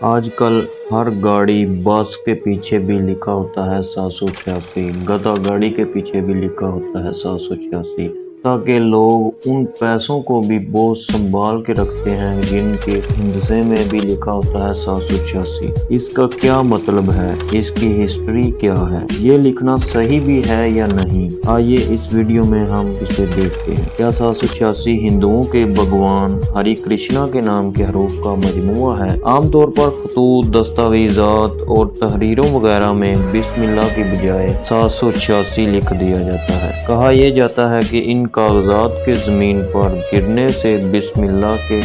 آج کل ہر گاڑی بس کے پیچھے بھی لکھا ہوتا ہے 786، گدا گاڑی کے پیچھے بھی لکھا ہوتا ہے 786، تاکہ لوگ ان پیسوں کو بھی بہت سنبھال کے رکھتے ہیں جن کے ہندسے میں بھی لکھا ہوتا ہے 786۔ اس کا کیا مطلب ہے، اس کی ہسٹری کیا ہے، یہ لکھنا صحیح بھی ہے یا نہیں، آئیے اس ویڈیو میں ہم اسے دیکھتے ہیں۔ کیا 786 ہندوؤں کے بھگوان ہری کرشنا کے نام کے حروف کا مجموعہ ہے؟ عام طور پر خطوط، دستاویزات اور تحریروں وغیرہ میں بسم اللہ کی بجائے 786 لکھ دیا جاتا ہے۔ کہا یہ جاتا ہے کہ ان کاغذات کے زمین پر گرنے سے بسم اللہ کے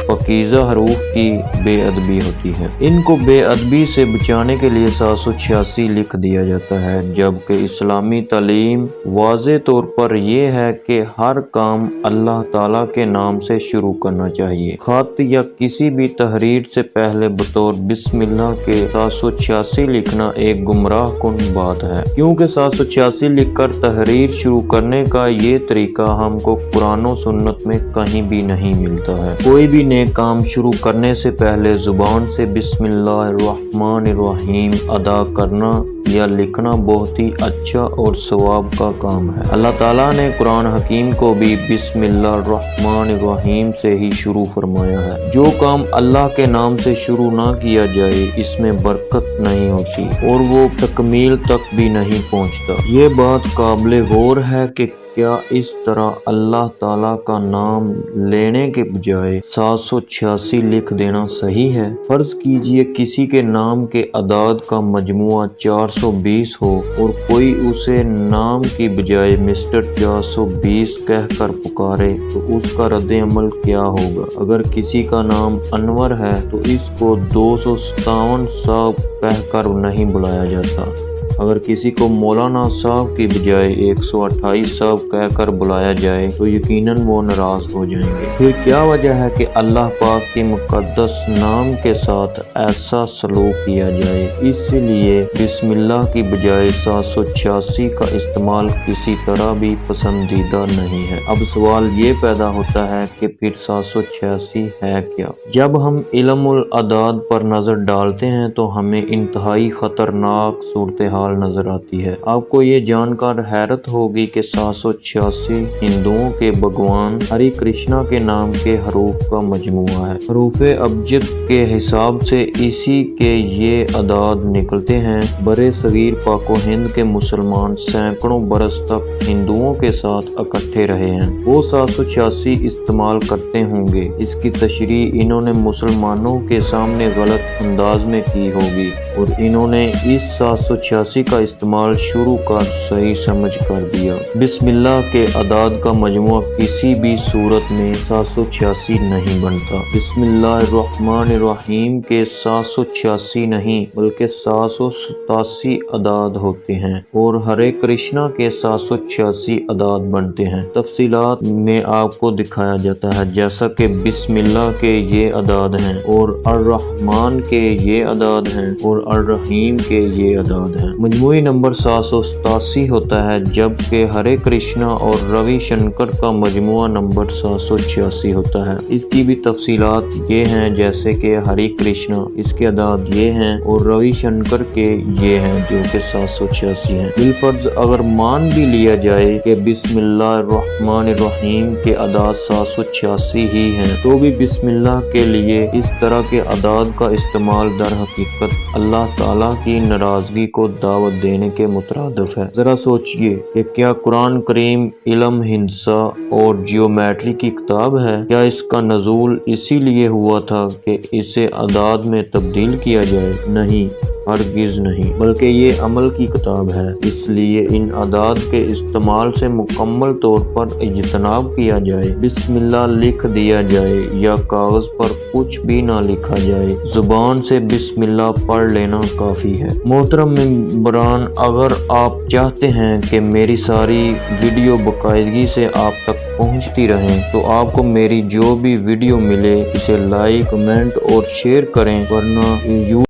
پاکیزہ حروف کی بے ادبی ہوتی ہے۔ ان کو بے ادبی سے بچانے کے لیے 786 لکھ دیا جاتا ہے، جبکہ اسلامی تعلیم واضح طور پر یہ ہے کہ ہر کام اللہ تعالیٰ کے نام سے شروع کرنا چاہیے۔ خط یا کسی بھی تحریر سے پہلے بطور بسم اللہ کے 786 لکھنا ایک گمراہ کن بات ہے، کیونکہ 786 لکھ کر تحریر شروع کرنے کا یہ طریقہ ہم کو قرآن و سنت میں کہیں بھی نہیں ملتا ہے۔ کوئی بھی نیک کام شروع کرنے سے پہلے زبان سے بسم اللہ الرحمن الرحیم ادا کرنا یا لکھنا بہت ہی اچھا اور ثواب کا کام ہے۔ اللہ تعالیٰ نے قرآن حکیم کو بھی بسم اللہ الرحمن الرحیم سے ہی شروع فرمایا ہے۔ جو کام اللہ کے نام سے شروع نہ کیا جائے اس میں برکت نہیں ہوتی اور وہ تکمیل تک بھی نہیں پہنچتا۔ یہ بات قابل غور ہے کہ کیا اس طرح اللہ تعالیٰ کا نام لینے کے بجائے 786 لکھ دینا صحیح ہے؟ فرض کیجئے کسی کے نام کے اعداد کا مجموعہ 420 ہو اور کوئی اسے نام کی بجائے مسٹر 420 کہہ کر پکارے تو اس کا رد عمل کیا ہوگا؟ اگر کسی کا نام انور ہے تو اس کو 257 صاحب کہہ کر نہیں بلایا جاتا۔ اگر کسی کو مولانا صاحب کی بجائے 128 صاحب کہہ کر بلایا جائے تو یقیناً وہ ناراض ہو جائیں گے۔ پھر کیا وجہ ہے کہ اللہ پاک کے مقدس نام کے ساتھ ایسا سلوک کیا جائے؟ اس لیے بسم اللہ کی بجائے 786 کا استعمال کسی طرح بھی پسندیدہ نہیں ہے۔ اب سوال یہ پیدا ہوتا ہے کہ پھر 786 ہے کیا؟ جب ہم علم الاعداد پر نظر ڈالتے ہیں تو ہمیں انتہائی خطرناک صورتحال نظر آتی ہے۔ آپ کو یہ جان کر حیرت ہوگی کہ 786 ہندوؤں کے بھگوان ہری کرشنا کے نام کے حروف کا مجموعہ ہے۔ حروف ابجد کے حساب سے اسی کے یہ اعداد نکلتے ہیں۔ برے صغیر پاک و ہند کے مسلمان سینکڑوں برس تک ہندوؤں کے ساتھ اکٹھے رہے ہیں، وہ 786 استعمال کرتے ہوں گے۔ اس کی تشریح انہوں نے مسلمانوں کے سامنے غلط انداز میں کی ہوگی اور انہوں نے اس 786 کا استعمال شروع کر صحیح سمجھ کر دیا۔ بسم اللہ کے اعداد کا مجموعہ کسی بھی صورت میں 786 نہیں بنتا۔ بسم اللہ الرحمن الرحیم کے 786 نہیں بلکہ 787 اعداد ہوتے ہیں اور ہرے کرشنا کے 786 اعداد بنتے ہیں۔ تفصیلات میں آپ کو دکھایا جاتا ہے، جیسا کہ بسم اللہ کے یہ اعداد ہیں اور الرحمن کے یہ اعداد ہیں اور الرحیم کے یہ اعداد ہیں۔ مجموعی نمبر 787 ہوتا ہے، جبکہ ہرے کرشنا اور روی شنکر کا مجموعہ نمبر 786 ہوتا ہے۔ اس کی بھی تفصیلات یہ ہیں، جیسے کہ ہری کرشنا اس کے اعداد یہ ہیں اور روی شنکر کے یہ ہیں جو کہ 786 ہیں۔ بالفرض اگر مان بھی لیا جائے کہ بسم اللہ الرحمن الرحیم کے اعداد 786 ہی ہیں تو بھی بسم اللہ کے لیے اس طرح کے اعداد کا استعمال در حقیقت اللہ تعالیٰ کی ناراضگی کو دعوت دینے کے مترادف ہے۔ ذرا سوچئے کہ کیا قرآن کریم علم، ہندسہ اور جیومیٹری کی کتاب ہے؟ کیا اس کا نزول اسی لیے ہوا تھا کہ اسے اعداد میں تبدیل کیا جائے؟ نہیں، ہرگز نہیں، بلکہ یہ عمل کی کتاب ہے۔ اس لیے ان اعداد کے استعمال سے مکمل طور پر اجتناب کیا جائے۔ بسم اللہ لکھ دیا جائے یا کاغذ پر کچھ بھی نہ لکھا جائے، زبان سے بسم اللہ پڑھ لینا کافی ہے۔ محترم ممبران، اگر آپ چاہتے ہیں کہ میری ساری ویڈیو باقاعدگی سے آپ تک پہنچتی رہیں تو آپ کو میری جو بھی ویڈیو ملے اسے لائک، کمنٹ اور شیئر کریں، ورنہ